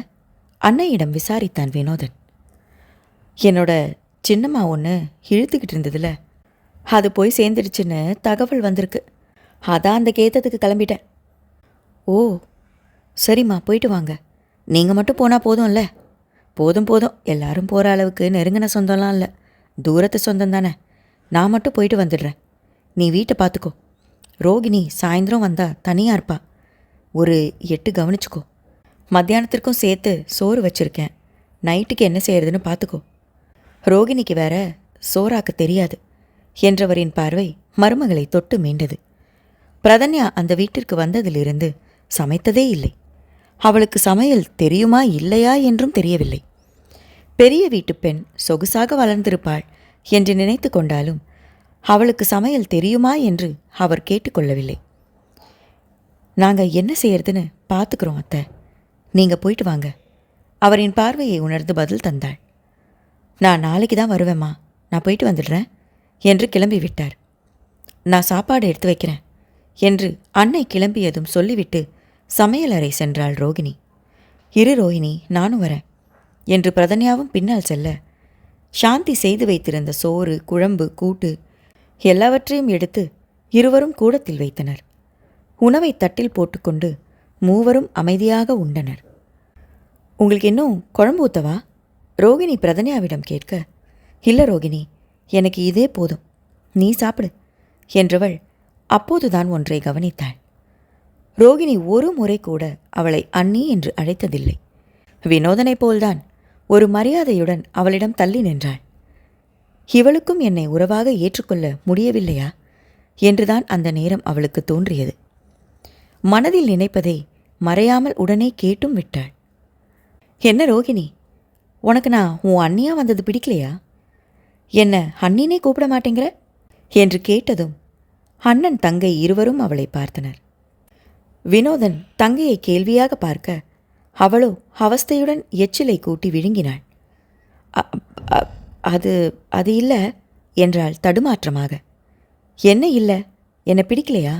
Speaker 1: அன்னையிடம் விசாரித்தான் வினோதன். என்னோட சின்னம்மா ஒன்று இழுத்துக்கிட்டு இருந்ததில்ல, அது போய் சேர்ந்துடுச்சுன்னு தகவல் வந்திருக்கு. அதான் அந்த கேத்தத்துக்கு கிளம்பிட்டேன். ஓ, சரிம்மா, போயிட்டு வாங்க. நீங்கள் மட்டும் போனால் போதும்ல. போதும் போதும், எல்லாரும் போகிற அளவுக்கு நெருங்கின சொந்தம்லாம் இல்லை, தூரத்து சொந்தம் தானே. நான் மட்டும் போயிட்டு வந்துடுறேன். நீ வீட்டை பார்த்துக்கோ. ரோகிணி சாயந்தரம் வந்தா தனியாக இருப்பா. ஒரு 8 கவனிச்சுக்கோ. மத்தியானத்திற்கும் சேர்த்து சோறு வச்சுருக்கேன். நைட்டுக்கு என்ன செய்யறதுன்னு பார்த்துக்கோ. ரோகிணிக்கு வேற சோறாக்க தெரியாது என்றவரின் பார்வை மருமகளை தொட்டு மீண்டது. பிரதன்யா அந்த வீட்டிற்கு வந்ததிலிருந்து சமைத்ததே இல்லை. அவளுக்கு சமையல் தெரியுமா இல்லையா என்றும் தெரியவில்லை. பெரிய வீட்டு பெண் சொகுசாக வளர்ந்திருப்பாள் என்று நினைத்து கொண்டாலும் அவளுக்கு சமையல் தெரியுமா என்று அவர் கேட்டுக்கொள்ளவில்லை. நாங்கள் என்ன செய்யறதுன்னு பார்த்துக்கிறோம் அத்தை, நீங்கள் போயிட்டு வாங்க. அவரின் பார்வையை உணர்ந்து பதில் தந்தாள். நான் நாளைக்கு தான் வருவேம்மா, நான் போயிட்டு வந்துடுறேன் என்று கிளம்பி விட்டார். நான் சாப்பாடு எடுத்து வைக்கிறேன் என்று அன்னை கிளம்பியதும் சொல்லிவிட்டு சமையலறை சென்றாள் ரோகிணி. இரு ரோஹிணி, நானும் வரேன் என்று பிரதன்யாவும் பின்னால் செல்ல, சாந்தி செய்து வைத்திருந்த சோறு, குழம்பு, கூட்டு எல்லாவற்றையும் எடுத்து இருவரும் கூடத்தில் வைத்தனர். உணவை தட்டில் போட்டுக்கொண்டு மூவரும் அமைதியாக உண்டனர். உங்களுக்கு இன்னும் குழம்பு ஊத்தவா? ரோகிணி பிரதன்யாவிடம் கேட்க, இல்லை ரோகிணி, எனக்கு இதே போதும், நீ சாப்பிடு என்றவள் அப்போதுதான் ஒன்றை கவனித்தாள். ரோகிணி ஒரு முறை கூட அவளை அண்ணி என்று அழைத்ததில்லை. வினோதனைப் போல்தான் ஒரு மரியாதையுடன் அவளிடம் தள்ளி நின்றாள். இவளுக்கும் என்னை உறவாக ஏற்றுக்கொள்ள முடியவில்லையா என்றுதான் அந்த நேரம் அவளுக்கு தோன்றியது. மனதில் நினைப்பதை மறையாமல் உடனே கேட்டும் விட்டாள். என்ன ரோகிணி, உனக்கு நான் உன் அண்ணியா வந்தது பிடிக்கலையா? என்ன அண்ணினே கூப்பிட மாட்டேங்கிற என்று கேட்டதும் அண்ணன் தங்கை இருவரும் அவளை பார்த்தனர். வினோதன் தங்கையை கேள்வியாக பார்க்க அவளோ அவஸ்தையுடன் எச்சிலை கூட்டி விழுங்கினாள். அது அது இல்லை என்றாள் தடுமாற்றமாக. என்ன இல்லை? என்னை பிடிக்கலையா?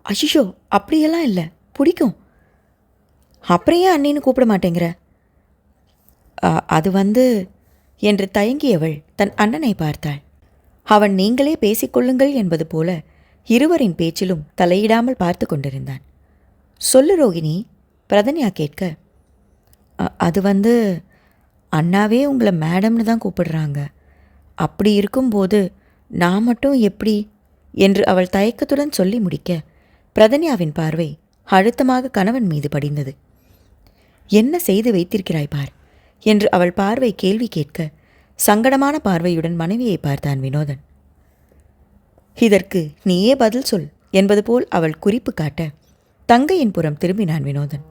Speaker 1: அஷிஷோ, அப்படியெல்லாம் இல்லை, பிடிக்கும். அப்புறம் ஏன் அண்ணின்னு கூப்பிட மாட்டேங்கிற? அது என்று தயங்கியவள் தன் அண்ணனை பார்த்தாள். அவன் நீங்களே பேசிக்கொள்ளுங்கள் என்பது போல இருவரின் பேச்சிலும் தலையிடாமல் பார்த்து கொண்டிருந்தான். சொல்லு ரோகிணி, பிரதன்யா கேட்க, அது அண்ணாவே உங்களை மேடம்னு தான் கூப்பிடுறாங்க. அப்படி இருக்கும்போது நான் மட்டும் எப்படி என்று அவள் தயக்கத்துடன் சொல்லி முடிக்க பிரதன்யாவின் பார்வை அழுத்தமாக கணவன் மீது படிந்தது. என்ன செய்து வைத்திருக்கிறாய் பார் என்று அவள் பார்வை கேள்வி கேட்க சங்கடமான பார்வையுடன் மனைவியை பார்த்தான் வினோதன். இதற்கு நீயே பதில் சொல் என்பது போல் அவள் குறிப்பு காட்ட தங்கையின் புறம் திரும்பினான் வினோதன்.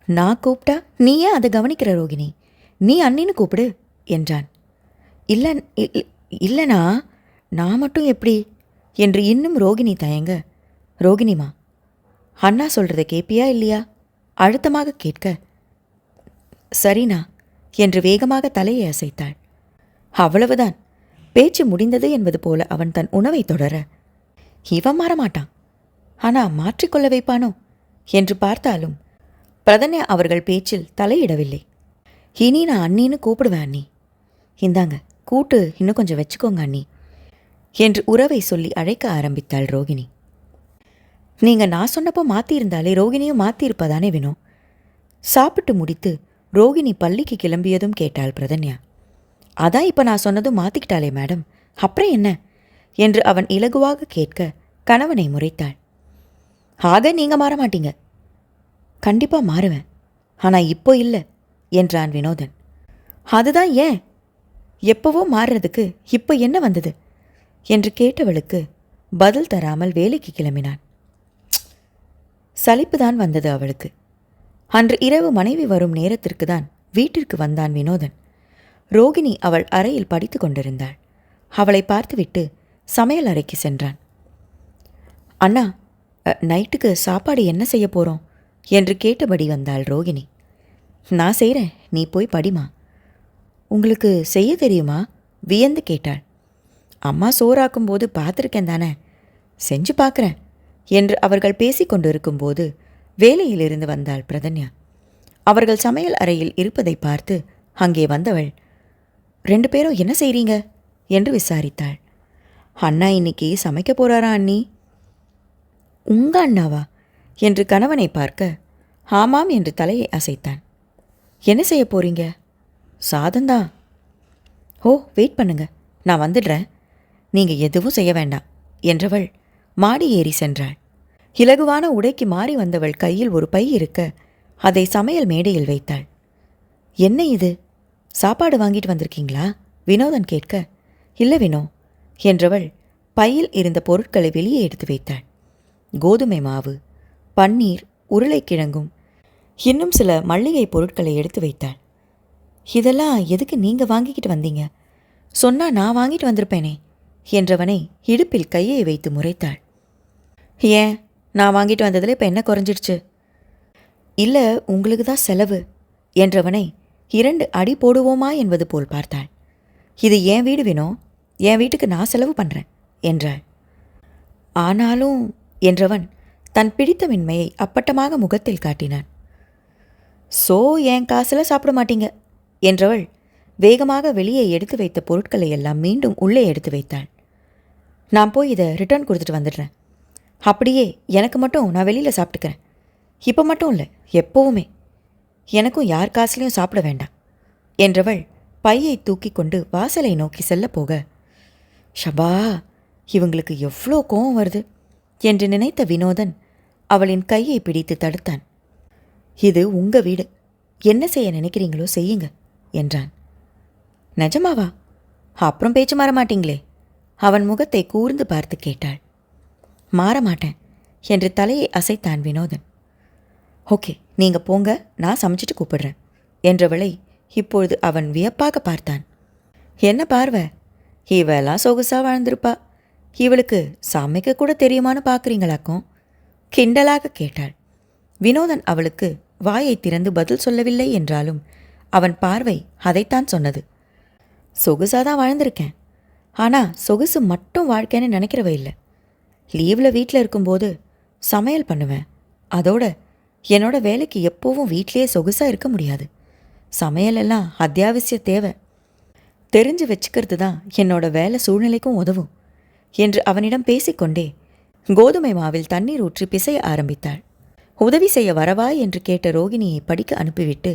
Speaker 1: நான் கூப்பிட்டா நீ ஏன் அதை கவனிக்கிற ரோகிணி? நீ அண்ணின்னு கூப்பிடு என்றான். இல்லைனா நான் மட்டும் எப்படி என்று இன்னும் ரோகிணி தயங்க, ரோகிணிமா, அண்ணா சொல்கிறத கேட்பியா இல்லையா அழுத்தமாக கேட்க, சரிண்ணா என்று வேகமாக தலையை அசைத்தாள். அவ்வளவுதான், பேச்சு முடிந்தது என்பது போல அவன் தன் உணவை தொடர, இவன் மாறமாட்டான், ஆனால் மாற்றிக்கொள்ள வைப்பானோ என்று பார்த்தாலும் பிரதன்யா அவர்கள் பேச்சில் தலையிடவில்லை. இனி நான் அண்ணின்னு கூப்பிடுவேன் அண்ணி, இந்தாங்க கூட்டு இன்னும் கொஞ்சம் வச்சுக்கோங்க அண்ணி என்று உறவை சொல்லி அழைக்க ஆரம்பித்தாள் ரோகிணி. நீங்கள் நான் சொன்னப்போ மாற்றியிருந்தாலே ரோகிணியும் மாற்றியிருப்பதானே வினோ? சாப்பிட்டு முடித்து ரோகிணி பள்ளிக்கு கிளம்பியதும் கேட்டாள் பிரதன்யா. அதான் இப்போ நான் சொன்னதும் மாற்றிக்கிட்டாளே மேடம், அப்புறம் என்ன என்று அவன் இலகுவாக கேட்க கணவனை முறைத்தாள். ஆக நீங்கள் மாற மாட்டீங்க? கண்டிப்பாக மாறுவேன், ஆனால் இப்போ இல்லை என்றான் வினோதன். அதுதான் ஏன்? எப்போவோ மாறுறதுக்கு இப்போ என்ன வந்தது என்று கேட்டவளுக்கு பதில் தராமல் வேலைக்கு கிளம்பினான். சலிப்புதான் வந்தது அவளுக்கு. அன்று இரவு மனைவி வரும் நேரத்திற்கு தான் வீட்டிற்கு வந்தான் வினோதன். ரோகிணி அவள் அறையில் படித்து கொண்டிருந்தாள். அவளை பார்த்துவிட்டு சமையல் அறைக்கு சென்றான். அண்ணா, நைட்டுக்கு சாப்பாடு என்ன செய்ய போகிறோம் என்று கேட்டபடி வந்தாள் ரோகிணி. நான் செய்கிறேன், நீ போய் படிமா. உங்களுக்கு செய்ய தெரியுமா வியந்து கேட்டாள். அம்மா சோறாக்கும்போது பார்த்துருக்கேன் தானே, செஞ்சு பார்க்குறேன் என்று அவர்கள் பேசிக்கொண்டு இருக்கும்போது வேலையிலிருந்து வந்தாள் பிரதன்யா. அவர்கள் சமையல் அறையில் இருப்பதை பார்த்து அங்கே வந்தவள், 2 பேரும் என்ன செய்கிறீங்க என்று விசாரித்தாள். அண்ணா இன்னைக்கு சமைக்க போகிறாரா அண்ணி? உங்க அண்ணாவா? என்று கணவனை பார்க்க ஆமாம் என்று தலையை அசைத்தான். என்ன செய்ய போறீங்க? சாதந்தான். ஓ, வெயிட் பண்ணுங்க, நான் வந்துடுறேன். நீங்கள் எதுவும் செய்ய வேண்டாம் என்றவள் மாடி ஏறி சென்றாள். இலகுவான உடைக்கு மாறி வந்தவள் கையில் ஒரு பை இருக்க அதை சமையல் மேடையில் வைத்தாள். என்ன இது, சாப்பாடு வாங்கிட்டு வந்திருக்கீங்களா? வினோதன் கேட்க, இல்லை வினோ என்றவள் பையில் இருந்த பொருட்களை வெளியே எடுத்து வைத்தாள். கோதுமை மாவு, பன்னீர், உருளைக்கிழங்கும் இன்னும் சில மல்லிகை பொருட்களை எடுத்து வைத்தாள். இதெல்லாம் எதுக்கு நீங்கள் வாங்கிக்கிட்டு வந்தீங்க? சொன்னா நான் வாங்கிட்டு வந்திருப்பேனே என்றவனை இடுப்பில் கையை வைத்து முறைத்தாள். ஏன், நான் வாங்கிட்டு வந்ததில் இப்போ என்ன குறைஞ்சிடுச்சு? இல்லை, உங்களுக்கு தான் செலவு என்றவனை 2 அடி போடுவோமா என்பது போல் பார்த்தாள். இது என் வீடு வினோ, என் வீட்டுக்கு நான் செலவு பண்ணுறேன் என்றாள். ஆனாலும் என்றவன் தன் பிடித்தமின்மையை அப்பட்டமாக முகத்தில் காட்டினான். சோ, என் காசில் சாப்பிட மாட்டீங்க என்றவள் வேகமாக வெளியே எடுத்து வைத்த பொருட்களை எல்லாம் மீண்டும் உள்ளே எடுத்து வைத்தாள். நான் போய் இதை ரிட்டர்ன் கொடுத்துட்டு வந்துடுறேன். அப்படியே எனக்கு மட்டும் நான் வெளியில் சாப்பிட்டுக்கிறேன். இப்போ மட்டும் இல்லை, எப்போவுமே. எனக்கும் யார் காசுலையும் சாப்பிட வேண்டாம் என்றவள் பையை தூக்கி கொண்டு வாசலை நோக்கி செல்ல போக, ஷபா, இவங்களுக்கு எவ்வளோ கோவம் வருது என்று நினைத்த வினோதன் அவளின் கையை பிடித்து தடுத்தான். இது உங்க வீடு, என்ன செய்ய நினைக்கிறீங்களோ செய்யுங்க என்றான். நிஜமாவா? அப்புறம் பேச்சு மாற மாட்டீங்களே? அவன் முகத்தை கூர்ந்து பார்த்து கேட்டாள். மாறமாட்டேன் என்று தலையை அசைத்தான் வினோதன். ஓகே, நீங்க போங்க, நான் சமைச்சிட்டு கூப்பிடுறேன் என்றவளை இப்பொழுது அவன் வியப்பாக பார்த்தான். என்ன பார்வை, இவெல்லாம் சொகுசா வாழ்ந்திருப்பா, இவளுக்கு சமைக்க கூட தெரியுமான்னு பார்க்குறீங்களாக்கும் கிண்டலாக கேட்டாள். வினோதன் அவளுக்கு வாயை திறந்து பதில் சொல்லவில்லை என்றாலும் அவன் பார்வை அதைத்தான் சொன்னது. சொகுசாதான் வாழ்ந்திருக்கேன், ஆனால் சொகுசு மட்டும் வாழ்க்கைன்னு நினைக்கிறவ இல்லை. லீவில் வீட்டில் இருக்கும்போது சமையல் பண்ணுவேன். அதோட என்னோட வேலைக்கு எப்போவும் வீட்லேயே சொகுசாக இருக்க முடியாது. சமையலெல்லாம் அத்தியாவசிய தேவை. தெரிஞ்சு வச்சுக்கிறது தான் என்னோட வேலை சூழ்நிலைக்கும் உதவும் என்று அவனிடம் பேசிக்கொண்டே கோதுமை மாவில் தண்ணீர் ஊற்றி பிசைய ஆரம்பித்தாள். உதவி செய்ய வரவா என்று கேட்ட ரோகிணியை படிக்க அனுப்பிவிட்டு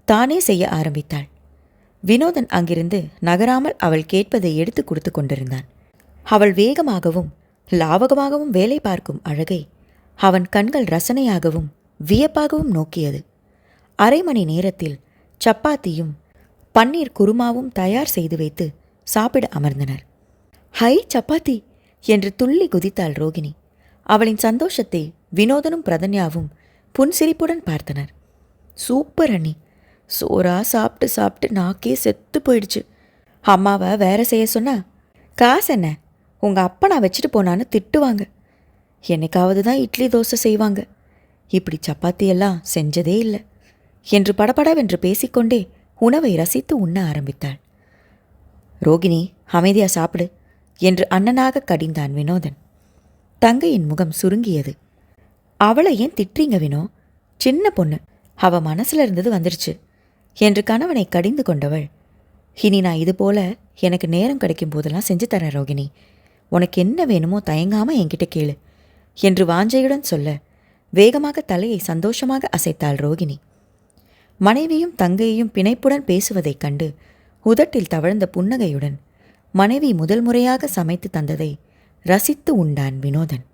Speaker 1: தானே செய்ய ஆரம்பித்தாள். வினோதன் அங்கிருந்து நகராமல் அவள் கேட்பதை எடுத்து கொடுத்து கொண்டிருந்தான். அவள் வேகமாகவும் லாவகமாகவும் வேலை பார்க்கும் அழகை அவன் கண்கள் ரசனையாகவும் வியப்பாகவும் நோக்கியது. 1/2 மணி நேரத்தில் சப்பாத்தியும் பன்னீர் குருமாவும் தயார் செய்து வைத்து சாப்பிட அமர்ந்தனர். ஹை சப்பாத்தி என்று துள்ளி குதித்தாள் ரோகிணி. அவளின் சந்தோஷத்தை வினோதனும் பிரதன்யாவும் புன்சிரிப்புடன் பார்த்தனர். சூப்பர் அண்ணி, சோறா சாப்பிட்டு சாப்பிட்டு நாக்கே செத்து போயிடுச்சு. அம்மாவை வேற செய்ய சொன்னா காசு என்ன, உங்கள் அப்பா நான் வச்சுட்டு போனான்னு திட்டுவாங்க. என்னைக்காவது தான் இட்லி தோசை செய்வாங்க, இப்படி சப்பாத்தியெல்லாம் செஞ்சதே இல்லை என்று படபடவென்று பேசிக்கொண்டே உணவை ரசித்து உண்ண ஆரம்பித்தாள். ரோகிணி, அமைதியா சாப்பிடு என்று அண்ணனாக கடிந்தான் வினோதன். தங்கையின் முகம் சுருங்கியது. அவளை ஏன் திட்டுறீங்க வினோ? சின்ன பொண்ணு, அவ மனசுல இருந்தது வந்துடுச்சு என்று கணவனை கடிந்து கொண்டவள், இனி நான் இது போல எனக்கு நேரம் கிடைக்கும் போதெல்லாம் செஞ்சு தரேன் ரோகிணி, உனக்கு என்ன வேணுமோ தயங்காம என்கிட்ட கேளு என்று வாஞ்சையுடன் சொல்ல வேகமாக தலையை சந்தோஷமாக அசைத்தாள் ரோகிணி. மனைவியும் தங்கையையும் பிணைப்புடன் பேசுவதைக் கண்டு உதட்டில் தவழ்ந்த புன்னகையுடன் மனைவி முதல் முறையாக சமைத்து தந்ததை ரசித்து உண்டான் வினோதன்.